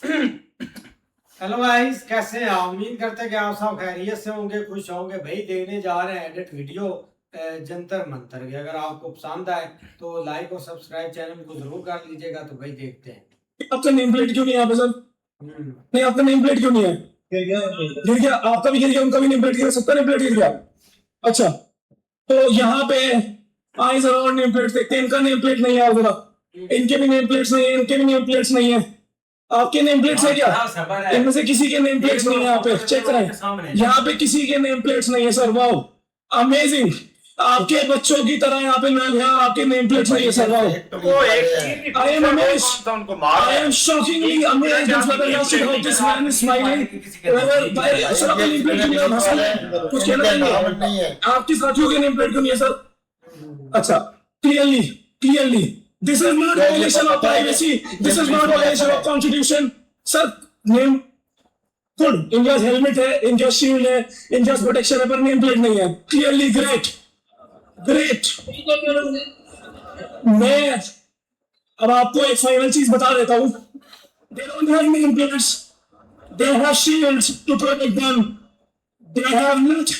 Hello guys, कैसे हैं आप? उम्मीद करते हैं कि आप सब खैरियत से होंगे, खुश होंगे। भाई देखने जा रहे हैं एडिट वीडियो जंतर मंतर की। अगर आपको पसंद आए तो लाइक और सब्सक्राइब चैनल को जरूर कर लीजिएगा। तो भाई देखते हैं। आपका नेम प्लेट क्यों नहीं है यहाँ पे सर? नहीं, आपका नेम प्लेट क्यों नहीं है? गिर गया, आपका भी गिर गया, उनका भी नेम प्लेट गिर गया, सबका नेम प्लेट गिर गया। अच्छा, तो यहाँ पे आए जरा और नेम प्लेट देखते हैं। इनका नेम प्लेट नहीं है, जरा इनके भी नेम प्लेट्स नहीं है, इनके भी नेम प्लेट्स नहीं है। आपके नेम प्लेट्स है क्या? इनमें से किसी के नेम प्लेट्स नहीं है। यहाँ पे चेक करें, यहाँ पे किसी के नेम प्लेट्स नहीं है सर। Wow, amazing. आपके बच्चों की तरह यहाँ पे लोग हैं, आपके नेम प्लेट्स नहीं है sir. Wow, I am amazed. I am shockingly amazed as whether I should have this man is smiling. Sir आपका नेम प्लेट क्यों नहीं है? हंस रहे हैं, कुछ कहना नहीं है। आपके साथियों के नेम प्लेट क्यों नहीं है सर? अच्छा, clearly this is not violation of privacy, this is not violation of constitution. Sir, name good, इनका हेलमेट है, इनका शील्ड है, इनका प्रोटेक्शन है, पर नेम प्लेट नहीं है। Clearly great. मैं अब आपको एक फाइनल चीज बता देता हूं। They don't have name plates, they have shields to protect them, they have net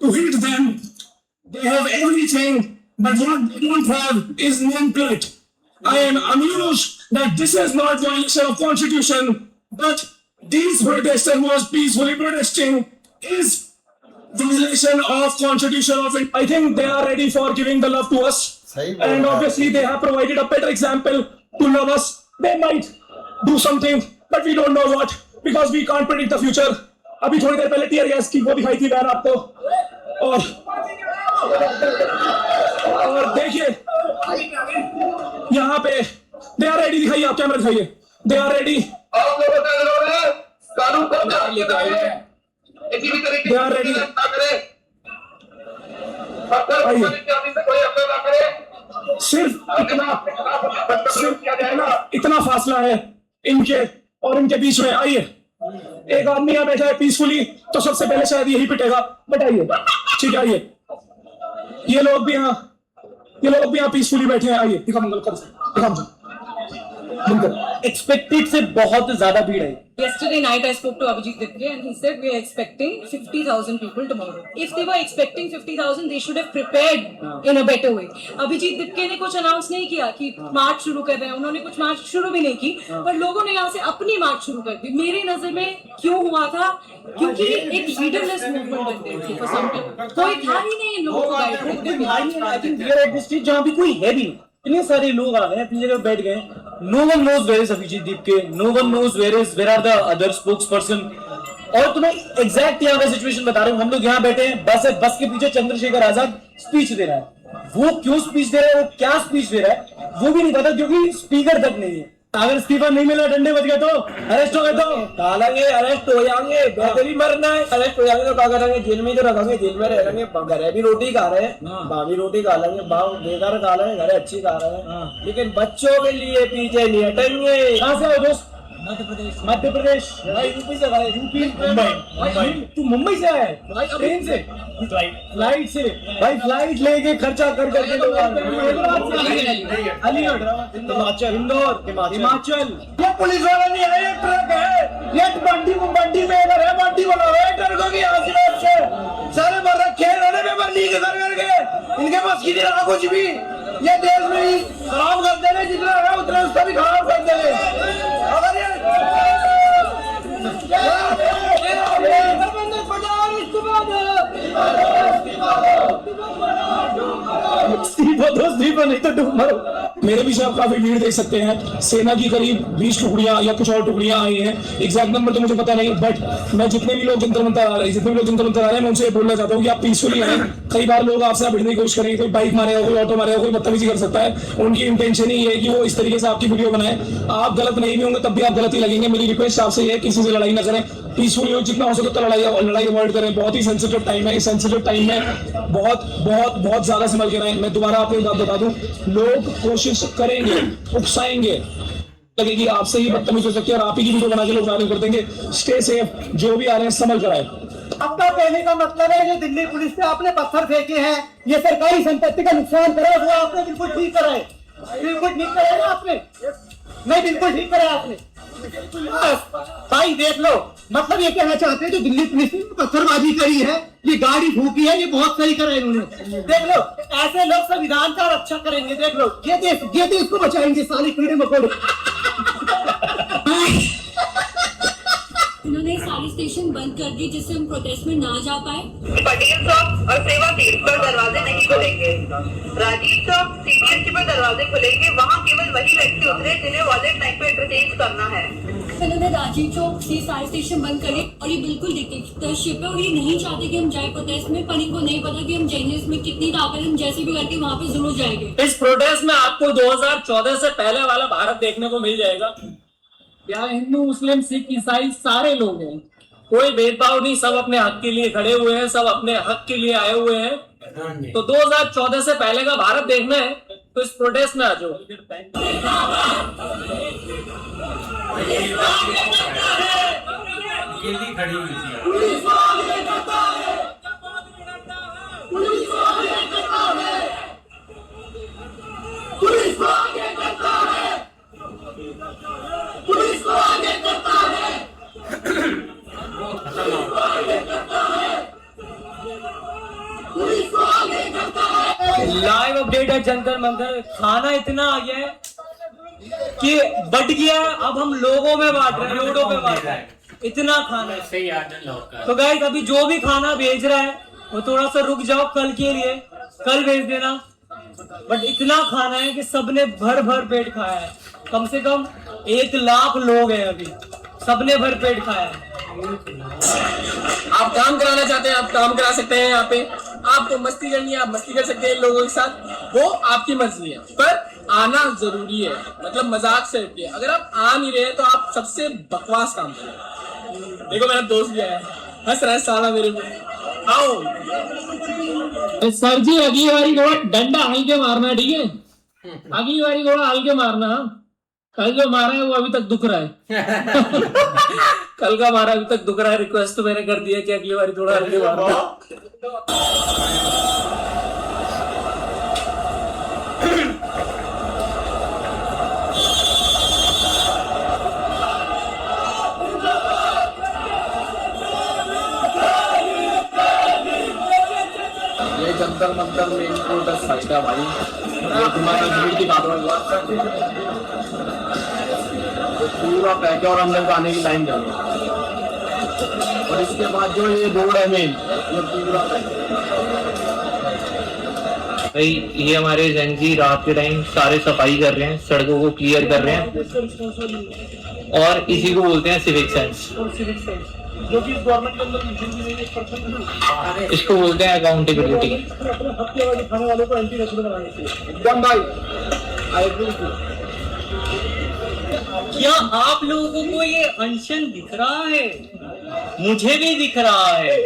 to hit them, they have everything, but what they don't have is name plate. I am amused that this is not violation of constitution, but these protesters who was peacefully protesting is violation of constitution of it. I think they are ready for giving the love to us, and obviously they have provided a better example to love us. They might do something, but we don't know what, because we can't predict the future. अभी थोड़ी देर पहले tear gas की वो दिखाई थी ban आपको, और देखिए यहाँ पे दे आर रेडी। दिखाइए, आप कैमरा दिखाइए, they are ready, they are ready. सिर्फ इतना फासला है इनके और इनके बीच में। आइए, एक आदमी यहाँ बैठा है पीसफुली, तो सबसे पहले शायद यही पिटेगा, बट आइए, ठीक है, आइए। ये लोग भी यहाँ पीसफुली बैठे हैं। आइए, दिखा मंगल कर, दिखा एक्सपेक्टेड से बहुत ज्यादा भीड़ है। Yesterday night I spoke to Abhijit Dipke and he said we are expecting 50,000 people tomorrow. If they were expecting 50,000, they should have prepared in a better way. Abhijit Dipke ने कुछ अनाउंस नहीं किया कि मार्च शुरू कर रहे हैं, उन्होंने कुछ मार्च शुरू भी नहीं की, पर लोगों ने यहाँ से अपनी मार्च शुरू कर दी। मेरी नजर में क्यों हुआ था? क्योंकि एक लीडरलेस मूवमेंट बन गई थी। For some time कोई था ही नहीं इन लोगों को गाइड करने। I think we are at the stage जहां भी कोई है भी नहीं। इतने सारे लोग आ गए हैं, अपनी जगह बैठ गए। No one knows where is Abhijit Dipke, no one knows where are the other spokesperson. और तुम्हें एग्जैक्ट यहाँ का सिचुएशन बता रहा हूँ। हम लोग यहाँ बैठे हैं, बस के पीछे चंद्रशेखर आजाद स्पीच दे रहा है। वो क्यों स्पीच दे रहा है, वो क्या स्पीच दे रहा है, वो भी नहीं पता, क्योंकि स्पीकर तक नहीं है। अगर इस्तीफा नहीं मिला, डंडे बज गए तो अरेस्ट हो गए तो डालेंगे, अरेस्ट हो जाएंगे। वैसे भी मरना है, अरेस्ट हो जाएंगे तो क्या करेंगे? जेल में ही तो रखेंगे, जेल में रहेंगे। घर भी रोटी खा रहे हैं, बाहर भी रोटी खा लेंगे, बाहर बेकार खा रहे हैं, घर अच्छी खा रहे हैं, लेकिन बच्चों के लिए पीछे नहीं हटेंगे। कहाँ से हो दोस्त? मध्य प्रदेश। भाई यूपी से भाई, यूपी मुंबई। तू मुंबई से आया है? ट्रेन से? फ्लाइट से? भाई फ्लाइट लेके खर्चा कर करके लोग अलीगढ़, हिमाचल, इंदौर, हिमाचल। ये पुलिस वाला नहीं है, ये ट्रक है। ये बंडी में अगर है, बंडी बना रहा है ट्रकों की आसिफ से। सारे भर रखे हैं इन्होंने, पेपर लीक कर करके। इनके पास की नहीं रहा कुछ भी। ये देश में ही खराब कर देने, जितना है उतना उसका भी खराब कर देने। अगर ये नहीं तो डूब मरो। मेरे पीछे आप काफी भीड़ देख सकते हैं। सेना की करीब 20 टुकड़ियां या कुछ और टुकड़ियां आई हैं। एग्जैक्ट नंबर तो मुझे पता नहीं, बट मैं जितने भी लोग जंतर मंतर आ रहे हैं, मैं उनसे बोलना चाहता हूँ कि आप पीसफुली आए। कई बार लोग आपसे भिड़ने की कोशिश करेंगे, कोई बाइक मारेगा, कोई ऑटो मारेगा, कोई बदतमीजी कर सकता है। उनकी इंटेंशन ही है कि वो इस तरीके से आपकी वीडियो बनाए। आप गलत नहीं भी होंगे तब भी आप गलत ही लगेंगे। मेरी रिक्वेस्ट आपसे ये है, किसी से लड़ाई ना करें, पीसफुली हो, जितना हो सके तो लड़ाई अवॉइड करें। बहुत ही सेंसिटिव टाइम है, इस सेंसिटिव टाइम में बहुत ज्यादा संभल के रहें। मैं दोबारा आपको एक बात बता दूं, लोग कोशिश करेंगे, उकसाएंगे, लगेगी आपसे ही बदतमीज हो सकती है और आप ही की वीडियो बना के लोग वायरल कर देंगे। स्टे सेफ, जो भी आ रहे हैं संभल कर आए। आपका कहने का मतलब है जो दिल्ली पुलिस पे आपने पत्थर फेंके हैं, ये सरकारी संपत्ति का नुकसान करा, वो आपने बिल्कुल ठीक करा है। बिल्कुल ठीक करा है ना आपने? नहीं, बिल्कुल ठीक करा है आपने। भाई देख लो, मतलब ये कहना चाहते हैं जो दिल्ली पुलिस ने पत्थरबाजी करी है, ये गाड़ी फूकी है, ये बहुत सही करा इन्होंने। देख लो, ऐसे लोग संविधान का रक्षा करेंगे। देख लो, ये देश को बचाएंगे साले कीड़े मकोड़े। उन्होंने सारे स्टेशन बंद कर दिए जिससे हम प्रोटेस्ट में ना जा पाए। पटेल चौक और सेवा तीर्थ पर दरवाजे नहीं खुलेंगे। राजीव चौक सीबीएसई पर दरवाजे खुलेंगे। वहाँ केवल वही व्यक्ति उतरे जिन्हें वॉलेट लाइन पे इंटरचेंज करना है। उन्होंने राजीव चौक से सारे स्टेशन बंद करे और ये बिल्कुल डिक्टेटरशिप है और ये नहीं चाहते कि हम जाए प्रोटेस्ट में, पर इनको नहीं पता कि हम जाएंगे इसमें कितनी ताकत है, हम जैसे भी करके वहाँ पे जरूर जाएंगे। इस प्रोटेस्ट में आपको 2014 से पहले वाला भारत देखने को मिल जाएगा। यहाँ हिंदू मुस्लिम सिख ईसाई सारे लोग हैं, कोई भेदभाव नहीं, सब अपने हक के लिए खड़े हुए हैं, सब अपने हक के लिए आए हुए हैं। तो 2014 से पहले का भारत देखना है तो इस प्रोटेस्ट में आ जाओ। अकेली खड़ी हुई थी। लाइव अपडेट है जंतर मंतर। खाना इतना आ गया है कि बट गया है, अब हम लोगों में बांट रहे हैं, रोडों पे बांट रहे हैं, इतना खाना है। सही आदत तो गाइस अभी जो भी खाना भेज रहा है वो थोड़ा सा रुक जाओ, कल के लिए कल भेज देना। बट इतना खाना है कि सबने भर भर पेट खाया है। कम से कम 1 लाख लोग हैं अभी, सबने भर पेट खाया है। आप काम कराना चाहते हैं, आप काम करा सकते हैं। यहाँ पे आपको मस्ती करनी है, आप मस्ती कर सकते हैं लोगों के साथ, वो आपकी मर्जी है, पर आना जरूरी है। मतलब मजाक से हटके, अगर आप आ नहीं रहे तो आप सबसे बकवास काम कर रहे हैं। देखो मेरा दोस्त भी आया है, हंस रहा है साला मेरे में। आओ सर जी, अगली बारी थोड़ा डंडा हल्के मारना, ठीक है? अगली बारी थोड़ा हल्के मारना। कल जो मारा है वो अभी तक दुख रहा है। कल का मारा अभी तक दुख रहा है। रिक्वेस्ट तो मैंने कर दिया कि अगली बारी थोड़ा हल्के मारना। ये Jantar Mantar main protest site है भाई। तुम्हारा भीड़ की पूरा पैक है और अंदर जाने की लाइन जानी है। और इसके बाद जो ये रोड है मेन, ये पूरा पैक भाई ये हमारे एजेंसी रात के टाइम सारे सफाई कर रहे हैं, सड़कों को क्लियर कर रहे हैं और इसी को बोलते हैं सिविक सेंस। जो कि गवर्नमेंट के अंदर मिशन की नहीं, 1% इसको बोलते हैं अकाउंटेबिलिटी। हफ्ते वाले खाने वालों को एंटी नेशनल बनाने चाहिए। एकदम भाई, आई एग्री। क्या आप लोगों को ये अनशन दिख रहा है? मुझे भी दिख रहा है,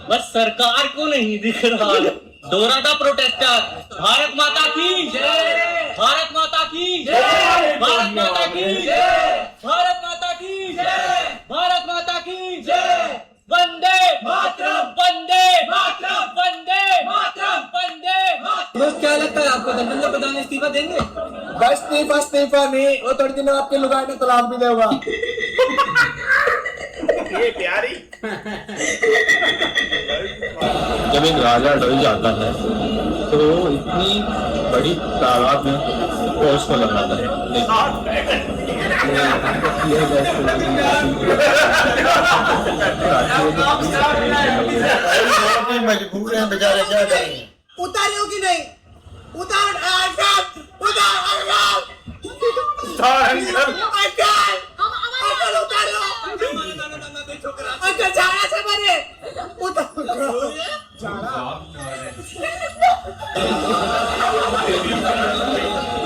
बस सरकार को नहीं दिख रहा है। दोहराता प्रोटेस्टर, भारत माता की जय, भारत माता की जय, भारत माता की जय, भारत माता की जय, भारत माता की जय। वंदे मातरम, वंदे मातरम, वंदे मातरम, वंदे मातरम। क्या लगता है आपको धर्मेंद्र प्रधान इस्तीफा देंगे? बस इस्तीफा नहीं, वो थोड़ी दिन आपके लुगाई ने तलाक भी देगा। ये प्यारी। जब एक राजा डल जाता है तो इतनी बड़ी तादाद में फौज को लगाता है। मजबूर हैं बेचारे, क्या करेंगे? उतारे हो कि नहीं? उतार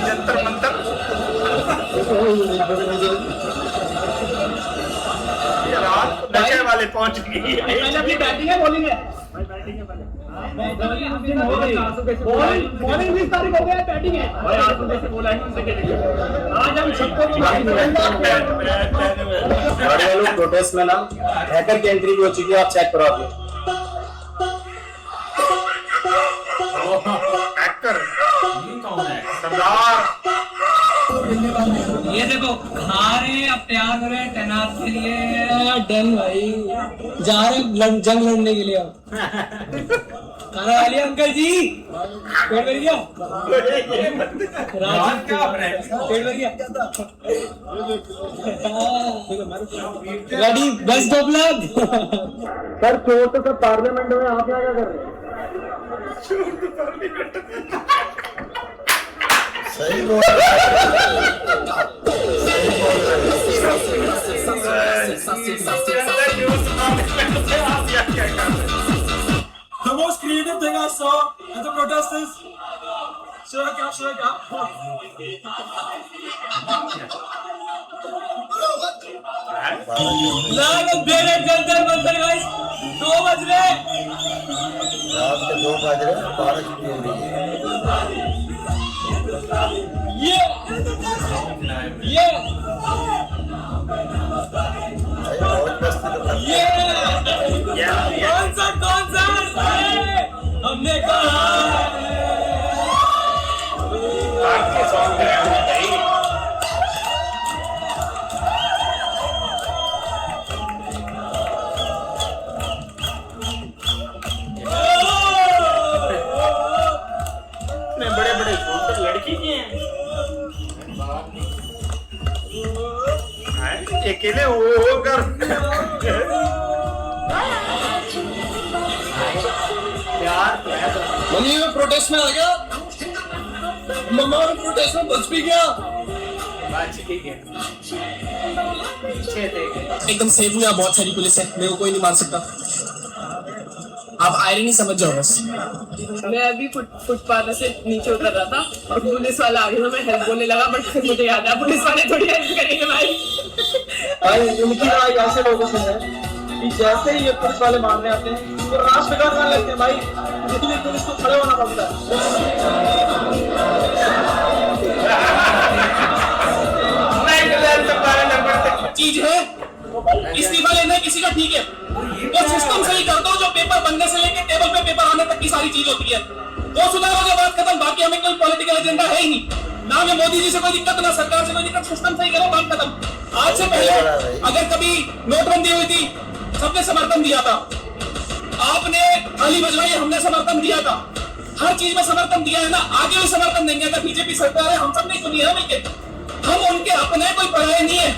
जंतर मंतर नशे वाले पहुंच गई। अपनी बैटिंग है, बॉलिंग है? बॉलिंग 20 तारीख हो गया, बैटिंग है। आज हम सबको बड़े लोग प्रोटेस्ट में ना हैकर की एंट्री भी हो चुकी है, आप चेक करो। आप हैकर कौन है? सरदार ये देखो खा रहे हैं, अब तैयार हो रहे हैं तैनात के लिए। डन भाई, जा रहे हैं जंग लड़ने के लिए। अब खाना खा लिया अंकल जी? पेट भर गया? राज क्या पेट भर गया? रेडी, बस दो प्लग। सर चोर तो सब पार्लियामेंट में, आप यहाँ क्या कर रहे हैं? सही बोल The most creative thing I saw at the protest is क्या जंतर मंतर गाइस, 2 बज रहे। रात के 2 बज रहे, 12 छुट्टी हो रही है। ये कौन सा हमने कहा बड़े बड़े लड़की के हैं अकेले वो कर मम्मी में प्रोटेस्ट में आ गया, मम्मा में प्रोटेस्ट में बच भी गया। एकदम सेफ हूँ, यहाँ बहुत सारी पुलिस है, मेरे को कोई नहीं मार सकता। आप आयरनी समझ जाओ बस। मैं अभी फुटपाथ से नीचे उतर रहा था और पुलिस वाला आ गया, मैं हेल्प बोलने लगा, बट फिर मुझे याद आया पुलिस वाले थोड़ी हेल्प करेंगे भाई। उनकी लड़ाई ऐसे लोगों से है कि जैसे ही ये पुलिस वाले मारने आते हैं तो राश बेकार कर लेते हैं भाई, इसलिए पुलिस को खड़े होना पड़ता है। चीज है इस्तीफा लेना है किसी का, ठीक है, वो सिस्टम सही कर दो जो पेपर बनने से लेके टेबल पे पेपर आने तक की सारी चीज होती है, वो सुधारोगे बात खत्म। बाकी हमें कोई पॉलिटिकल एजेंडा है ही नहीं, ना हमें मोदी जी से कोई दिक्कत, ना सरकार से कोई दिक्कत, सिस्टम सही करो बात खत्म। आज से पहले अगर कभी नोटबंदी हुई थी, सबने समर्थन दिया था, आपने थाली बजवाई, हमने समर्थन दिया था, हर चीज में समर्थन दिया है ना, आगे भी समर्थन देंगे। अगर बीजेपी सरकार है, हम सब ने सुनी है मिलके, हम उनके अपने कोई पराये नहीं है।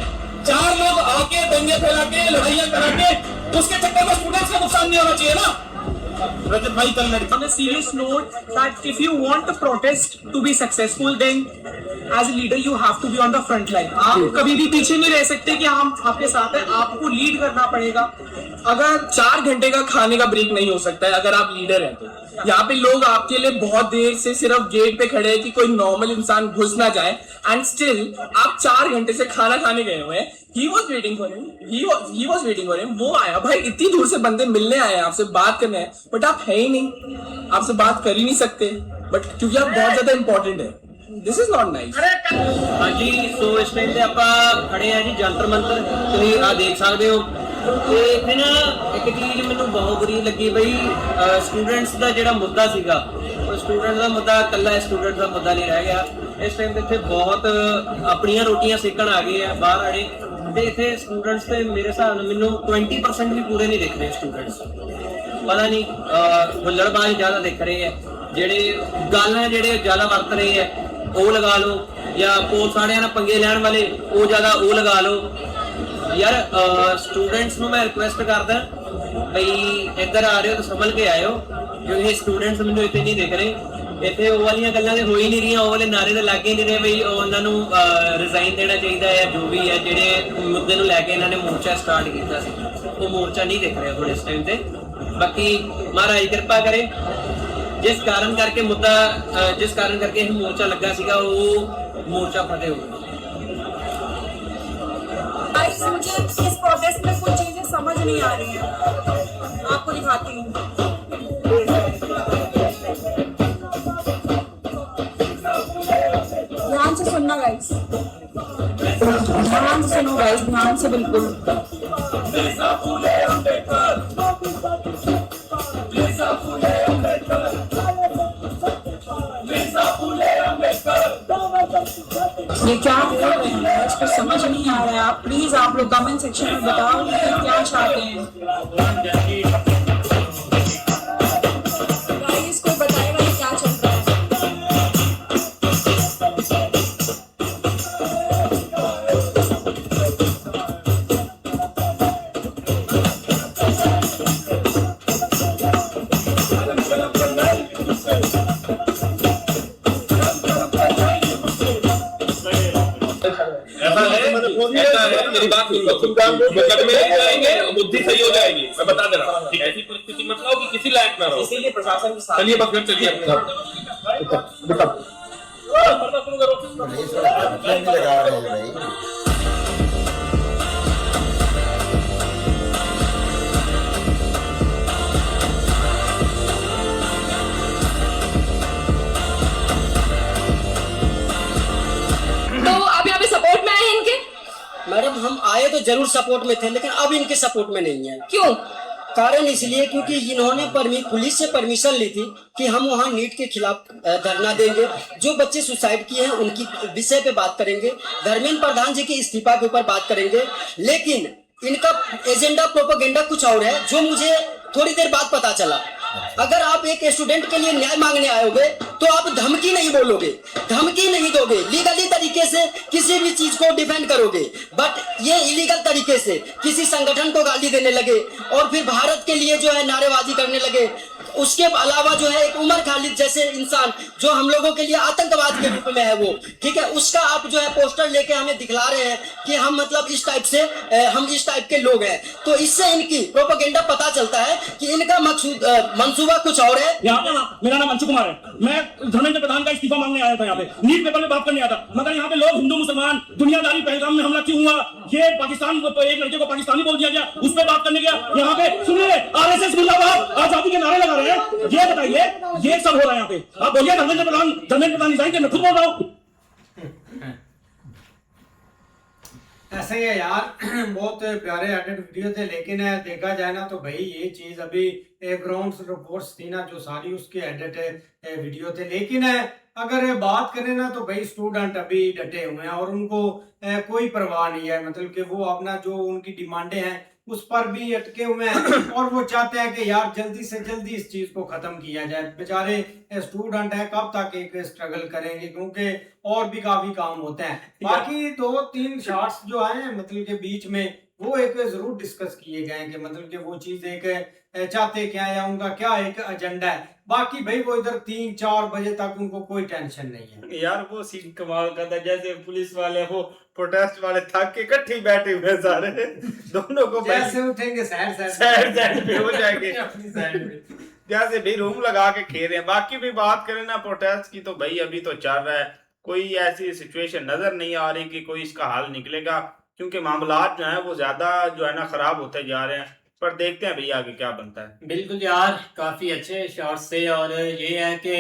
4 लोग आके दंगे फैला के लड़ाइयां करा के उसके चक्कर में स्टूडेंट्स का नुकसान नहीं होना चाहिए ना। रजत भाई कल On a serious note, that if you want a protest to be successful, then as a leader you have to be on the front line. आप कभी भी पीछे नहीं रह सकते कि हम आपके साथ हैं, आपको लीड करना पड़ेगा। अगर 4 घंटे का खाने का ब्रेक नहीं हो सकता है अगर आप लीडर हैं तो। यहाँ पे लोग आपके लिए बहुत देर से सिर्फ गेट पे खड़े हैं कि कोई नॉर्मल इंसान घुस ना जाए, एंड स्टिल आप 4 घंटे से खाना खाने गए हुए हैं। He was waiting for him. He was waiting for him. वो आया भाई, इतनी दूर से बंदे मिलने आए हैं, आपसे बात करने हैं, बट आप है ही नहीं, आपसे बात कर ही नहीं सकते, बट क्योंकि आप बहुत ज्यादा इंपॉर्टेंट है। This is not nice. हाँ जी, सो इस टाइम पे ਆਪਾਂ ਖੜੇ ਆ ਜੀ ਜੰਤਰ ਮੰਤਰ, ਤੁਸੀਂ ਆ ਦੇਖ ਸਕਦੇ ਹੋ। ਤੇ ਇੱਥੇ ਨਾ ਇੱਕ ਚੀਜ਼ ਮੈਨੂੰ ਬਹੁਤ ਬੁਰੀ ਲੱਗੀ ਬਈ, ਸਟੂਡੈਂਟਸ ਦਾ ਜਿਹੜਾ ਮੁੱਦਾ ਸੀਗਾ, ਉਹ ਸਟੂਡੈਂਟ ਦਾ ਮੁੱਦਾ ਇਕੱਲਾ ਸਟੂਡੈਂਟ ਦਾ ਮੁੱਦਾ ਨਹੀਂ ਰਹਿ ਗਿਆ। ਇਸ ਟਾਈਮ ਤੇ ਇੱਥੇ ਬਹੁਤ ਆਪਣੀਆਂ ਰੋਟੀਆਂ ਸੇਕਣ ਆ ਗਏ ਆ ਬਾਹਰ ਆੜੇ, ਤੇ ਇੱਥੇ ਸਟੂਡੈਂਟਸ ਤੇ ਮੇਰੇ ਹਿਸਾਬ ਨਾਲ ਮੈਨੂੰ 20% ਵੀ ਪੂਰੇ ਨਹੀਂ ਦਿਖ ਰਹੇ ਸਟੂਡੈਂਟਸ। ਪਤਾ ਨਹੀਂ ਹੁੱਲੜਬਾਜ਼ ਜ਼ਿਆਦਾ ਦਿਖ ਰਹੇ ਆ, ਜਿਹੜੇ ਗਾਲਾਂ ਜਿਹੜੇ ਜ਼ਿਆਦਾ ਵਰਤ ਰਹੇ ਆ ਉਹ ਲਗਾ ਲਓ, ਜਾਂ ਪੁਲਿਸ ਵਾਲਿਆਂ ਨਾਲ ਪੰਗੇ ਲੈਣ ਵਾਲੇ ਉਹ ਜ਼ਿਆਦਾ ਉਹ ਲਗਾ ਲਓ। ਯਾਰ ਸਟੂਡੈਂਟਸ ਨੂੰ ਮੈਂ ਰਿਕੁਐਸਟ ਕਰਦਾ ਬਈ ਇੱਧਰ ਆ ਰਹੇ ਹੋ ਤਾਂ ਸੰਭਲ ਕੇ ਆਇਓ, ਕਿਉਂਕਿ ਇਹ ਸਟੂਡੈਂਟਸ ਮੈਨੂੰ ਇੱਥੇ ਨਹੀਂ ਦਿਖ ਰਹੇ। ਇੱਥੇ ਉਹ ਵਾਲੀਆਂ ਗੱਲਾਂ ਤੇ ਹੋ ਹੀ ਨਹੀਂ ਰਹੀਆਂ, ਉਹ ਵਾਲੇ ਨਾਰੇ ਤਾਂ ਲੱਗ ਹੀ ਨਹੀਂ ਰਹੇ ਬਈ ਉਹਨਾਂ ਨੂੰ ਰਿਜ਼ਾਈਨ ਦੇਣਾ ਚਾਹੀਦਾ ਹੈ, ਜੋ ਵੀ ਹੈ। ਜਿਹੜੇ ਮੁੱਦੇ ਨੂੰ ਲੈ ਕੇ ਇਹਨਾਂ ਨੇ ਮੋਰਚਾ ਸਟਾਰਟ ਕੀਤਾ ਸੀ, ਉਹ ਮੋਰਚਾ ਨਹੀਂ ਦਿਖ ਰਿਹਾ ਹੁਣ ਇਸ ਟਾਈਮ ਤੇ। ਬਾਕੀ ਮਹਾਰਾਜ ਕਿਰਪਾ ਕਰੇ, जिस कारण करके ये मोर्चा लगा सीगा वो मोर्चा फटे हो। मुझे इस प्रोटेस्ट में कुछ चीजें समझ नहीं आ रही हैं, आपको दिखाती हूँ। ध्यान से सुनना गाइस, ध्यान से सुनो गाइस, ध्यान से बिल्कुल। ये क्या कुछ समझ नहीं आ रहा है। आप प्लीज आप लोग कमेंट सेक्शन में बताओ कि क्या चाहते हैं। गाइस कोई बताएगा कि क्या चल रहा है। मेरी बात मुकदमे जाएंगे, बुद्धि सही हो जाएगी, मैं बता दे रहा हूँ। ऐसी परिस्थिति मत लाओ कि किसी लायक ना रहो। इसीलिए प्रशासन के साथ चलिए बस घर चलिए। तो आप यहाँ पे सपोर्ट में आए हैं इनके? मैडम हम आए तो जरूर सपोर्ट में थे, लेकिन अब इनके सपोर्ट में नहीं है। क्यों? कारण इसलिए क्योंकि इन्होंने पुलिस से परमिशन ली थी कि हम वहाँ नीट के खिलाफ धरना देंगे, जो बच्चे सुसाइड किए हैं उनकी विषय पे बात करेंगे, धर्मेंद्र प्रधान जी के इस्तीफा के ऊपर बात करेंगे। लेकिन इनका एजेंडा प्रोपेगेंडा कुछ और है, जो मुझे थोड़ी देर बाद पता चला। अगर आप एक स्टूडेंट के लिए न्याय मांगने आयोगे तो आप धमकी नहीं बोलोगे, धमकी नहीं दोगे, लीगली तरीके से किसी भी चीज को डिफेंड करोगे। बट ये इलीगल तरीके से किसी संगठन को गाली देने लगे और फिर भारत के लिए जो है नारेबाजी करने लगे। उसके अलावा जो है एक उमर खालिद जैसे इंसान जो हम लोगों के लिए आतंकवाद के रूप में है वो, ठीक है, उसका आप जो है पोस्टर लेके हमें दिखला रहे हैं कि हम मतलब इस टाइप से हम इस टाइप के लोग हैं। तो इससे इनकी प्रोपेगेंडा पता चलता है कि इनका मकसूद मंसूबा कुछ और है। यहाँ पे मेरा नाम अंशु कुमार है, मैं धर्मेंद्र प्रधान का इस्तीफा मांगने आया था। यहाँ पे नीट पेपर में बात करने आया था, मगर यहाँ पे लोग हिंदू मुसलमान दुनियादारी पहलगाम में हमला क्यों हुआ, ये पाकिस्तान को एक लड़के को पाकिस्तानी बोल दिया गया, उस पर बात करने गया। यहाँ पे सुनिए आरएसएस जिंदाबाद आजादी के नारे लगा रहे हैं, ये बताइए ये सब हो रहा है यहाँ पे। आप बोलिए धर्मेंद्र प्रधान रिजाइन के, मैं खुद बोल रहा हूँ। ऐसे ही है यार, बहुत प्यारे एडिट वीडियो थे, लेकिन देखा जाए ना तो भाई ये चीज अभी ग्राउंड रिपोर्ट्स थी ना जो सारी उसके एडिट वीडियो थे। लेकिन अगर बात करें ना तो भाई स्टूडेंट अभी डटे हुए हैं और उनको कोई परवाह नहीं है, मतलब कि वो अपना जो उनकी डिमांडें हैं उस पर भी अटके हुए हैं और वो चाहते हैं कि यार जल्दी से जल्दी इस चीज को खत्म किया जाए। बेचारे स्टूडेंट हैं, कब तक एक स्ट्रगल करेंगे, क्योंकि और भी काफी काम होते हैं। बाकी 2-3 शॉर्ट्स जो आए हैं मतलब के बीच में वो एक जरूर डिस्कस किए गए हैं कि मतलब कि वो चीज एक चाहते क्या है या उनका क्या एक एजेंडा है। बाकी भाई वो इधर 3-4 बजे तक उनको कोई टेंशन नहीं है यार। वो सीन कमाल का था, जैसे पुलिस वाले वो प्रोटेस्ट वाले थक के इकट्ठे बैठे हुए सारे, दोनों को जैसे उठेंगे साइड पे हो जाएंगे अपनी साइड पे, जैसे भी रूम लगा के खेल रहे हैं। बाकी भी बात करें ना प्रोटेस्ट की तो भाई अभी तो चल रहा है, कोई ऐसी सिचुएशन नजर नहीं आ रही कि कोई इसका हल निकलेगा, क्योंकि मामलात जो है वो ज्यादा जो है ना खराब होते जा रहे हैं। पर देखते हैं भैया आगे क्या बनता है। बिल्कुल यार, काफी अच्छे शॉट्स थे और ये है कि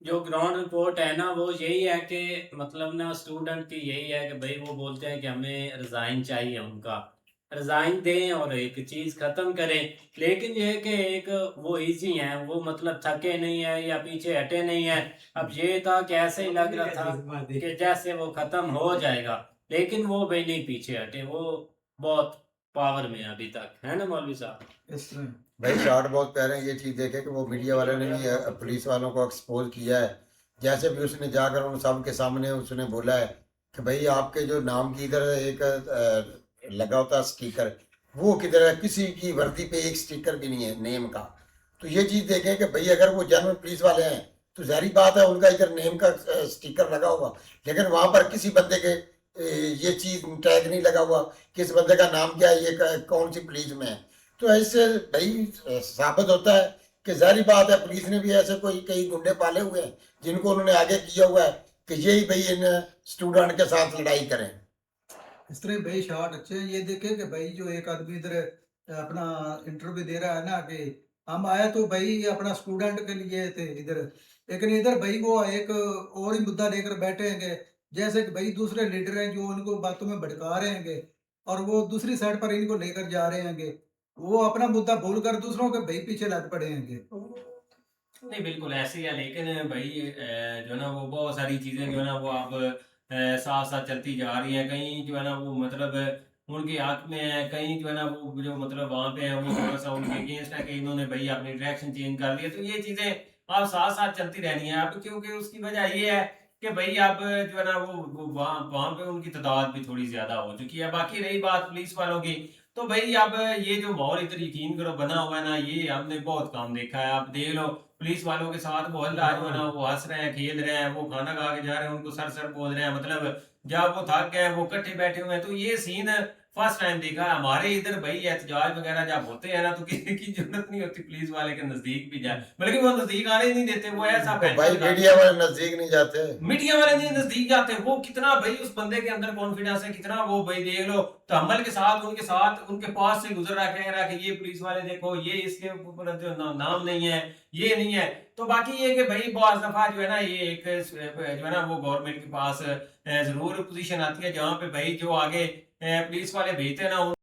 जो ग्राउंड रिपोर्ट है ना वो यही है कि मतलब ना स्टूडेंट की यही है कि भाई वो बोलते हैं कि हमें रिजाइन चाहिए, उनका रिजाइन दें और एक चीज खत्म करें। लेकिन ये है कि एक वो इजी है, वो मतलब थके नहीं है या पीछे हटे नहीं है। अब ये था कि ऐसे ही लग रहा था कि जैसे वो खत्म हो जाएगा, लेकिन वो भाई नहीं पीछे हटे, वो बहुत पावर में अभी तक, है ना मौलवी साहब? भाई शॉट बहुत प्यारे हैं। ये चीज़ देखे कि वो मीडिया वाले ने भी पुलिस वालों को एक्सपोज किया है, जैसे भी उसने जाकर उन सब के सामने उसने बोला है कि भाई आपके जो नाम की इधर एक लगा होता स्टिकर, वो किधर है, किसी की वर्दी पे एक स्टिकर भी नहीं है नेम का। तो ये चीज़ देखें कि भाई अगर वो जनरल पुलिस वाले हैं तो जाहिर बात है उनका इधर नेम का स्टिकर लगा होगा, लेकिन वहाँ पर किसी बंदे के ये चीज़ टैग नहीं लगा हुआ, किस बंदे का नाम क्या है, ये कौन सी पुलिस में है। तो ऐसे भाई साबित होता है कि जाहिर बात है पुलिस ने भी ऐसे कोई कई गुंडे पाले हुए हैं जिनको उन्होंने आगे किया हुआ है कि यही भाई इन स्टूडेंट के साथ लड़ाई करें। इस तरह भाई शॉट अच्छे हैं। ये देखे कि भाई जो एक आदमी इधर अपना इंटरव्यू दे रहा है ना कि हम आए तो भाई अपना स्टूडेंट के लिए थे इधर, लेकिन इधर भाई वो एक और ही मुद्दा लेकर बैठे हैं जैसे कि भाई दूसरे लीडर हैं जो उनको बातों में भड़का रहे हैं और वो दूसरी साइड पर इनको लेकर जा रहे हैं, वो अपना मुद्दा भूल कर दूसरों के भाई पीछे लग पड़े हैं। नहीं बिल्कुल ऐसे ही है, लेकिन भाई जो ना वो बहुत सारी चीजें जो ना वो आप साथ साथ चलती जा रही हैं। कहीं जो है ना वो मतलब उनके हक में है, कहीं जो है ना वो जो मतलब वहाँ पे है वो थोड़ा सा उनके अगेंस्ट है कि इन्होंने भाई अपनी डायरेक्शन चेंज कर लिया। तो ये चीज़ें अब साथ साथ चलती रहनी है। अब क्योंकि उसकी वजह ये है कि भाई अब जो है ना वो वहाँ पे उनकी तादाद भी थोड़ी ज़्यादा हो चुकी है। बाकी रही बात पुलिस वालों की, तो भाई अब ये जो माहौल इधर यकीन करो बना हुआ है ना, ये हमने बहुत काम देखा है। आप देख लो पुलिस वालों के साथ वो हल्ला जो है ना वो हंस रहे हैं, खेल रहे हैं, वो खाना खा के जा रहे हैं, उनको सर सर बोल रहे हैं, मतलब जब वो थक गए वो इकट्ठे बैठे हुए हैं। तो ये सीन फर्स्ट टाइम देखा है हमारे इधर। भाई एहतजाज वगैरह जब होते हैं ना तो किसी की जरूरत नहीं होती पुलिस वाले के नजदीक भी जाए, बल्कि वो नजदीक आने ही नहीं देते। वो ऐसा भाई मीडिया वाले नजदीक नहीं जाते, मीडिया वाले नहीं नजदीक जाते। वो कितना भाई उस बंदे के अंदर कॉन्फिडेंस है, कितना वो भाई देख लो तहम्मुल के साथ उनके पास से गुजर रहा है, कह रहा है कि ये पुलिस वाले देखो ये इसके ऊपर जो नाम नहीं है, ये नहीं है। तो बाकी ये कि भाई बहुत दफा जो है ना ये एक जो है ना वो गवर्नमेंट के पास जरूर पोजीशन आती है जहाँ पे भाई जो आगे पुलिस वाले भेजते हैं ना